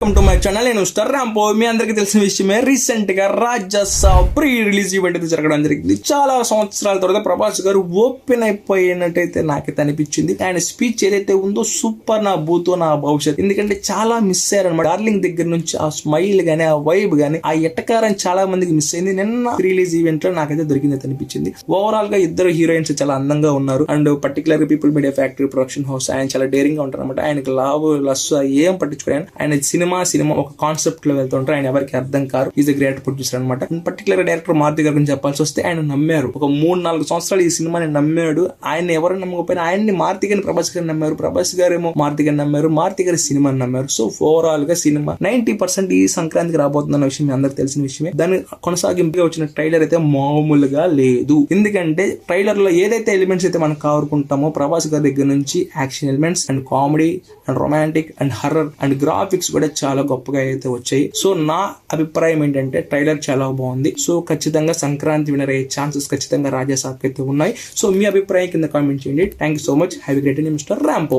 Welcome to my channel. నేను star రాంపో. మీ అందరికి తెలిసిన విషయమే, రీసెంట్ గా రాజసాబ్ ప్రీ రిలీజ్ ఈవెంట్ అయితే జరగడం జరిగింది. చాలా సంవత్సరాల తర్వాత ప్రభాస్ గారు ఓపెన్ అయిపోయినట్టయితే నాకైతే అనిపించింది. ఆయన స్పీచ్ ఏదైతే ఉందో సూపర్, నా భూతో నా భవిష్యత్. ఎందుకంటే చాలా మిస్ అయ్యారనమాట. డార్లింగ్ దగ్గర నుంచి ఆ స్మైల్ గానీ, ఆ వైబ్ గానీ, ఆ ఎట్టకారం చాలా మందికి మిస్ అయింది. నిన్న రిలీజ్ ఈవెంట్ లో నాకైతే దొరికింది అనిపించింది. ఓవరాల్ గా ఇద్దరు హీరోయిన్స్ చాలా అందంగా ఉన్నారు. And particular people media factory production house ఆయన చాలా డేరింగ్ గా ఉంటారు అనమాట. ఆయనకి లావు లస్సు ఏం పట్టించుకోవాలి. ఆయన సినిమా ఒక కాన్సెప్ట్ లో వెళ్తుంటారు. ఆయన ఎవరికి అర్థం కారు. ఈజ్ గ్రేట్ ప్రొడ్యూసర్ అనమాట. పర్టికులర్ డైరెక్టర్ మారుతి గారి గురించి చెప్పాల్సి వస్తే, ఆయన నమ్మారు. ఒక 3-4 సంవత్సరాలు ఈ సినిమాని నమ్మాడు. ఆయన ఎవరు నమ్మకపోయినా ఆయన్ని మారుతి గారిని ప్రభాస్ గారిని నమ్మారు. ప్రభాస్ గారు ఏమో మారుతి గారిని నమ్మారు. మారుతి గారి సినిమాని నమ్మారు. సో ఓవరాల్ గా సినిమా 90% ఈ సంక్రాంతికి రాబోతున్న విషయం మీ అందరికి తెలిసిన విషయమే. దాని కొనసాగింపుగా వచ్చిన ట్రైలర్ అయితే మామూలుగా లేదు. ఎందుకంటే ట్రైలర్ లో ఏదైతే ఎలిమెంట్స్ అయితే మనం కావాలనుకుంటామో, ప్రభాస్ గారి దగ్గర నుంచి action elements and comedy and romantic and horror and graphics కూడా చాలా గొప్పగా అయితే వచ్చాయి. సో నా అభిప్రాయం ఏంటంటే ట్రైలర్ చాలా బాగుంది. సో ఖచ్చితంగా సంక్రాంతి వినర్ అయ్యే ఛాన్సెస్ ఖచ్చితంగా రాజాసాబ్ అయితే ఉన్నాయి. సో మీ అభిప్రాయం కింద కామెంట్ చేయండి. Thank you so much. Have a great day. Mister రాంపో.